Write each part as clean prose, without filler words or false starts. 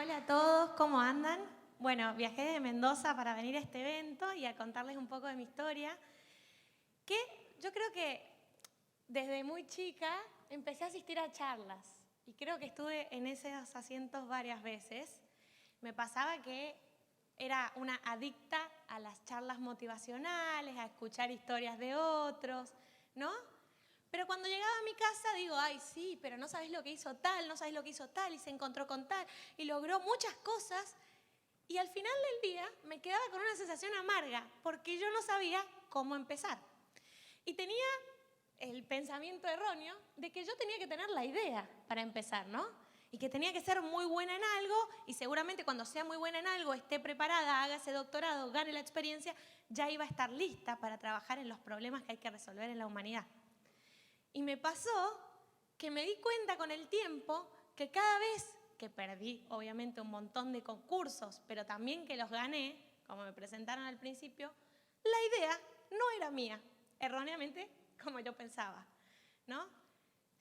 Hola a todos, ¿cómo andan? Bueno, viajé de Mendoza para venir a este evento y a contarles un poco de mi historia, que yo creo que desde muy chica empecé a asistir a charlas y creo que estuve en esos asientos varias veces. Me pasaba que era una adicta a las charlas motivacionales, a escuchar historias de otros, ¿no? Pero cuando llegaba a mi casa digo, ay, sí, pero no sabes lo que hizo tal, no sabes lo que hizo tal, y se encontró con tal, y logró muchas cosas, y al final del día me quedaba con una sensación amarga, porque yo no sabía cómo empezar. Y tenía el pensamiento erróneo de que yo tenía que tener la idea para empezar, ¿no? Y que tenía que ser muy buena en algo, y seguramente cuando sea muy buena en algo, esté preparada, haga ese doctorado, gane la experiencia, ya iba a estar lista para trabajar en los problemas que hay que resolver en la humanidad. Y me pasó que me di cuenta con el tiempo que cada vez que perdí, obviamente, un montón de concursos, pero también que los gané, como me presentaron al principio, la idea no era mía, erróneamente como yo pensaba, ¿no?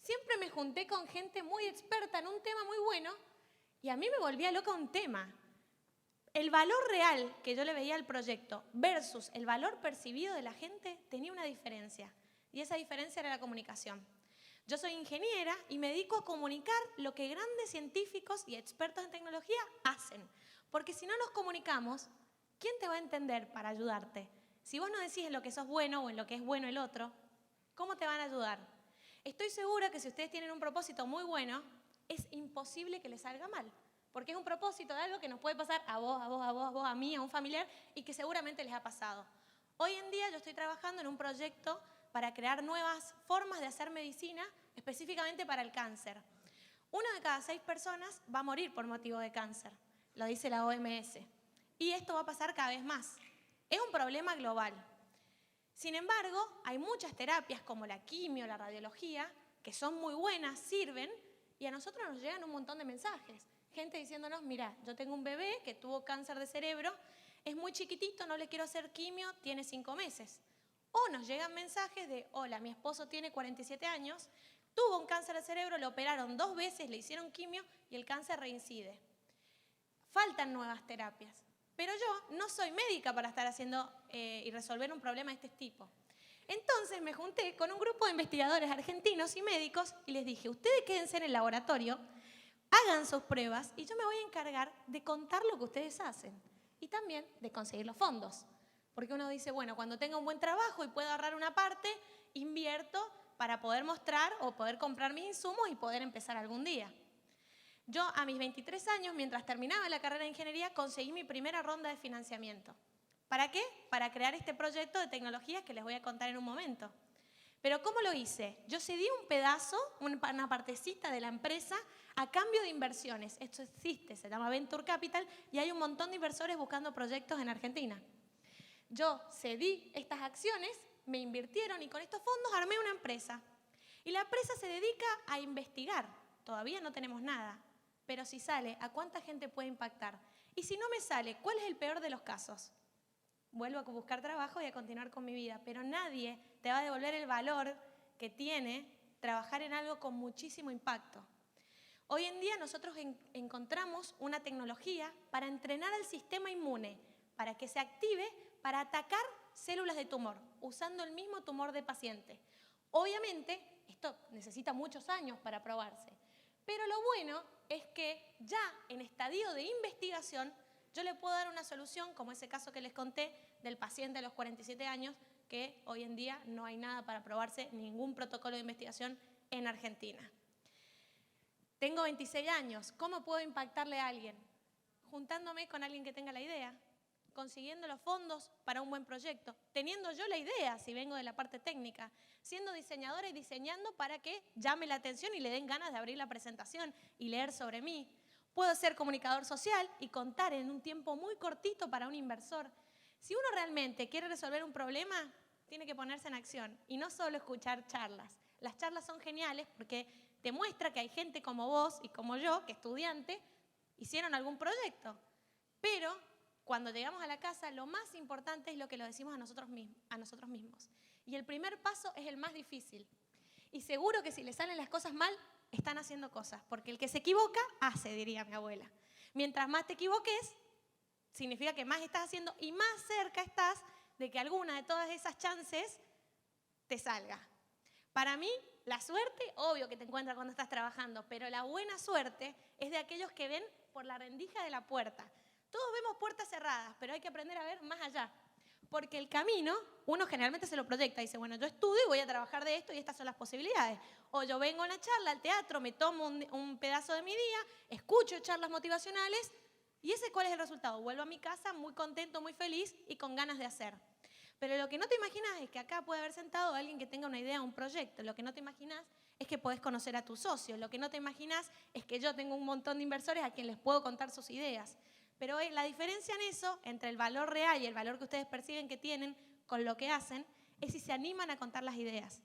Siempre me junté con gente muy experta en un tema muy bueno y a mí me volvía loca un tema. El valor real que yo le veía al proyecto versus el valor percibido de la gente tenía una diferencia. Y esa diferencia era la comunicación. Yo soy ingeniera y me dedico a comunicar lo que grandes científicos y expertos en tecnología hacen. Porque si no nos comunicamos, ¿quién te va a entender para ayudarte? Si vos no decís en lo que sos bueno o en lo que es bueno el otro, ¿cómo te van a ayudar? Estoy segura que si ustedes tienen un propósito muy bueno, es imposible que les salga mal. Porque es un propósito de algo que nos puede pasar a vos, a vos, a vos, a vos, a mí, a un familiar y que seguramente les ha pasado. Hoy en día yo estoy trabajando en un proyecto para crear nuevas formas de hacer medicina, específicamente para el cáncer. 1 de cada 6 personas va a morir por motivo de cáncer, lo dice la OMS. Y esto va a pasar cada vez más. Es un problema global. Sin embargo, hay muchas terapias como la quimio, la radiología, que son muy buenas, sirven, y a nosotros nos llegan un montón de mensajes. Gente diciéndonos, mira, yo tengo un bebé que tuvo cáncer de cerebro, es muy chiquitito, no le quiero hacer quimio, tiene 5 meses. O nos llegan mensajes de, hola, mi esposo tiene 47 años, tuvo un cáncer de cerebro, lo operaron 2 veces, le hicieron quimio y el cáncer reincide. Faltan nuevas terapias, pero yo no soy médica para estar haciendo y resolver un problema de este tipo. Entonces me junté con un grupo de investigadores argentinos y médicos y les dije, ustedes quédense en el laboratorio, hagan sus pruebas y yo me voy a encargar de contar lo que ustedes hacen y también de conseguir los fondos. Porque uno dice, bueno, cuando tenga un buen trabajo y pueda ahorrar una parte, invierto para poder mostrar o poder comprar mis insumos y poder empezar algún día. Yo a mis 23 años, mientras terminaba la carrera de ingeniería, conseguí mi primera ronda de financiamiento. ¿Para qué? Para crear este proyecto de tecnologías que les voy a contar en un momento. Pero ¿cómo lo hice? Yo cedí un pedazo, una partecita de la empresa a cambio de inversiones. Esto existe, se llama Venture Capital y hay un montón de inversores buscando proyectos en Argentina. Yo cedí estas acciones, me invirtieron y con estos fondos armé una empresa. Y la empresa se dedica a investigar. Todavía no tenemos nada. Pero si sale, ¿a cuánta gente puede impactar? Y si no me sale, ¿cuál es el peor de los casos? Vuelvo a buscar trabajo y a continuar con mi vida. Pero nadie te va a devolver el valor que tiene trabajar en algo con muchísimo impacto. Hoy en día nosotros encontramos una tecnología para entrenar al sistema inmune, para que se active para atacar células de tumor, usando el mismo tumor de paciente. Obviamente, esto necesita muchos años para probarse, pero lo bueno es que ya en estadio de investigación yo le puedo dar una solución, como ese caso que les conté del paciente a los 47 años, que hoy en día no hay nada para probarse, ningún protocolo de investigación en Argentina. Tengo 26 años, ¿cómo puedo impactarle a alguien? Juntándome con alguien que tenga la idea, consiguiendo los fondos para un buen proyecto, teniendo yo la idea, si vengo de la parte técnica, siendo diseñadora y diseñando para que llame la atención y le den ganas de abrir la presentación y leer sobre mí. Puedo ser comunicador social y contar en un tiempo muy cortito para un inversor. Si uno realmente quiere resolver un problema, tiene que ponerse en acción y no solo escuchar charlas. Las charlas son geniales porque te muestra que hay gente como vos y como yo, que estudiante, hicieron algún proyecto. Pero cuando llegamos a la casa, lo más importante es lo que lo decimos a nosotros mismos. Y el primer paso es el más difícil. Y seguro que si le salen las cosas mal, están haciendo cosas. Porque el que se equivoca, hace, diría mi abuela. Mientras más te equivoques, significa que más estás haciendo y más cerca estás de que alguna de todas esas chances te salga. Para mí, la suerte, obvio que te encuentras cuando estás trabajando, pero la buena suerte es de aquellos que ven por la rendija de la puerta. Todos vemos puertas cerradas, pero hay que aprender a ver más allá. Porque el camino, uno generalmente se lo proyecta, dice, bueno, yo estudio y voy a trabajar de esto y estas son las posibilidades. O yo vengo a una charla, al teatro, me tomo un pedazo de mi día, escucho charlas motivacionales y ese ¿cuál es el resultado? Vuelvo a mi casa muy contento, muy feliz y con ganas de hacer. Pero lo que no te imaginas es que acá puede haber sentado alguien que tenga una idea, un proyecto. Lo que no te imaginas es que podés conocer a tus socios. Lo que no te imaginas es que yo tengo un montón de inversores a quien les puedo contar sus ideas. Pero la diferencia en eso, entre el valor real y el valor que ustedes perciben que tienen con lo que hacen, es si se animan a contar las ideas.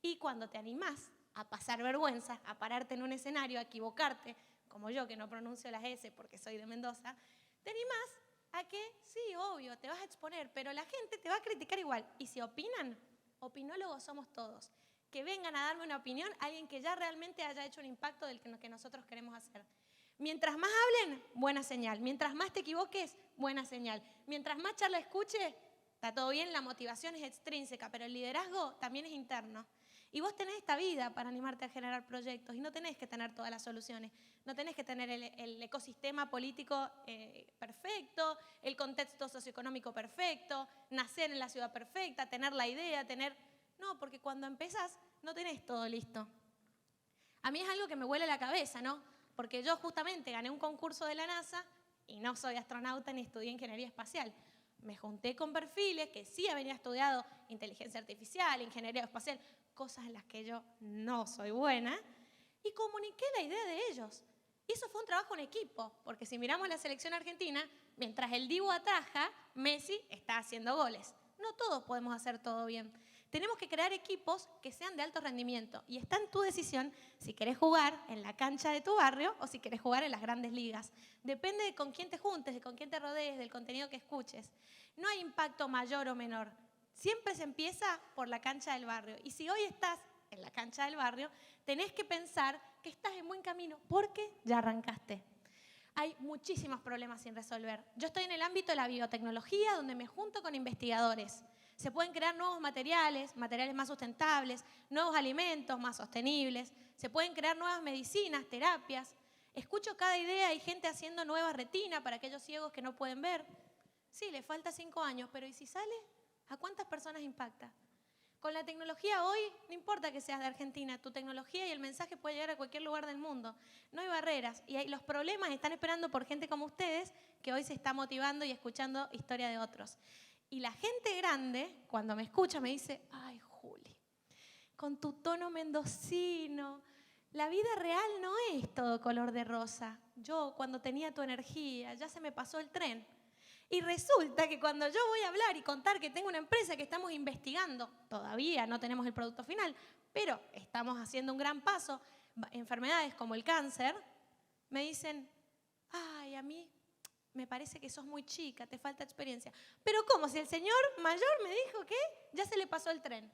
Y cuando te animás a pasar vergüenza, a pararte en un escenario, a equivocarte, como yo que no pronuncio las S porque soy de Mendoza, te animás a que, sí, obvio, te vas a exponer, pero la gente te va a criticar igual. Y si opinan, opinólogos somos todos. Que vengan a darme una opinión alguien que ya realmente haya hecho un impacto del que nosotros queremos hacer. Mientras más hablen, buena señal. Mientras más te equivoques, buena señal. Mientras más charla escuche, está todo bien, la motivación es extrínseca, pero el liderazgo también es interno. Y vos tenés esta vida para animarte a generar proyectos y no tenés que tener todas las soluciones. No tenés que tener el ecosistema político perfecto, el contexto socioeconómico perfecto, nacer en la ciudad perfecta, tener la idea, No, porque cuando empezás no tenés todo listo. A mí es algo que me huele la cabeza, ¿no? Porque yo justamente gané un concurso de la NASA y no soy astronauta ni estudié ingeniería espacial. Me junté con perfiles que sí habían estudiado inteligencia artificial, ingeniería espacial, cosas en las que yo no soy buena, y comuniqué la idea de ellos. Y eso fue un trabajo en equipo, porque si miramos la selección argentina, mientras el Dibu ataja, Messi está haciendo goles. No todos podemos hacer todo bien. Tenemos que crear equipos que sean de alto rendimiento y está en tu decisión si querés jugar en la cancha de tu barrio o si querés jugar en las grandes ligas. Depende de con quién te juntes, de con quién te rodees, del contenido que escuches. No hay impacto mayor o menor. Siempre se empieza por la cancha del barrio. Y si hoy estás en la cancha del barrio, tenés que pensar que estás en buen camino porque ya arrancaste. Hay muchísimos problemas sin resolver. Yo estoy en el ámbito de la biotecnología, donde me junto con investigadores. Se pueden crear nuevos materiales, materiales más sustentables, nuevos alimentos más sostenibles. Se pueden crear nuevas medicinas, terapias. Escucho cada idea, hay gente haciendo nueva retina para aquellos ciegos que no pueden ver. Sí, le falta 5 años, pero ¿y si sale? ¿A cuántas personas impacta? Con la tecnología hoy, no importa que seas de Argentina, tu tecnología y el mensaje puede llegar a cualquier lugar del mundo. No hay barreras y los problemas están esperando por gente como ustedes que hoy se está motivando y escuchando historia de otros. Y la gente grande, cuando me escucha, me dice, ay, Juli, con tu tono mendocino, la vida real no es todo color de rosa. Yo, cuando tenía tu energía, ya se me pasó el tren. Y resulta que cuando yo voy a hablar y contar que tengo una empresa que estamos investigando, todavía no tenemos el producto final, pero estamos haciendo un gran paso, enfermedades como el cáncer, me dicen, ay, a mí me parece que sos muy chica, te falta experiencia. Pero ¿cómo? Si el señor mayor me dijo que ya se le pasó el tren.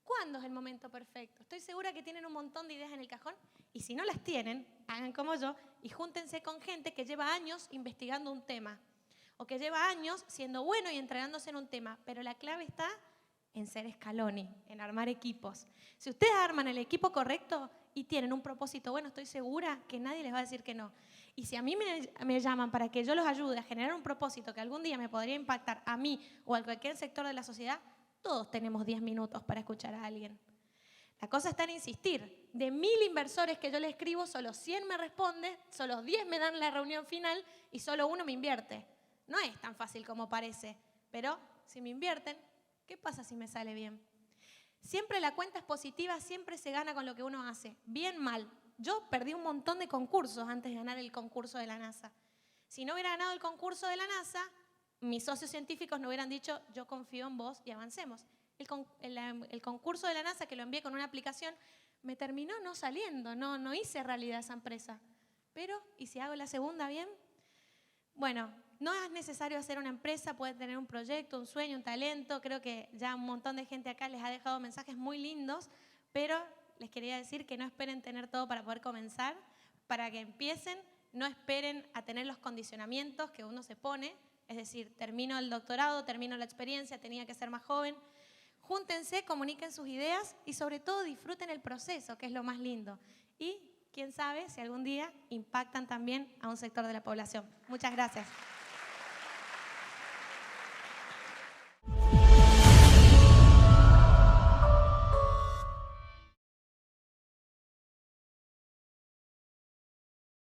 ¿Cuándo es el momento perfecto? Estoy segura que tienen un montón de ideas en el cajón y si no las tienen, hagan como yo y júntense con gente que lleva años investigando un tema o que lleva años siendo bueno y entregándose en un tema. Pero la clave está en ser Scaloni, en armar equipos. Si ustedes arman el equipo correcto y tienen un propósito bueno, estoy segura que nadie les va a decir que no. Y si a mí me llaman para que yo los ayude a generar un propósito que algún día me podría impactar a mí o a cualquier sector de la sociedad, todos tenemos 10 minutos para escuchar a alguien. La cosa está en insistir. De 1000 inversores que yo le escribo, solo 100 me responden, solo 10 me dan la reunión final y solo 1 me invierte. No es tan fácil como parece, pero si me invierten, ¿qué pasa si me sale bien? Siempre la cuenta es positiva, siempre se gana con lo que uno hace, bien, mal. Yo perdí un montón de concursos antes de ganar el concurso de la NASA. Si no hubiera ganado el concurso de la NASA, mis socios científicos no hubieran dicho, yo confío en vos y avancemos. El concurso de la NASA, que lo envié con una aplicación, me terminó no saliendo, no hice realidad esa empresa. Pero, ¿y si hago la segunda bien? Bueno, no es necesario hacer una empresa, pueden tener un proyecto, un sueño, un talento. Creo que ya un montón de gente acá les ha dejado mensajes muy lindos, pero les quería decir que no esperen tener todo para poder comenzar, para que empiecen no esperen a tener los condicionamientos que uno se pone, es decir, termino el doctorado, termino la experiencia, tenía que ser más joven. Júntense, comuniquen sus ideas y sobre todo disfruten el proceso, que es lo más lindo. Y quién sabe si algún día impactan también a un sector de la población. Muchas gracias.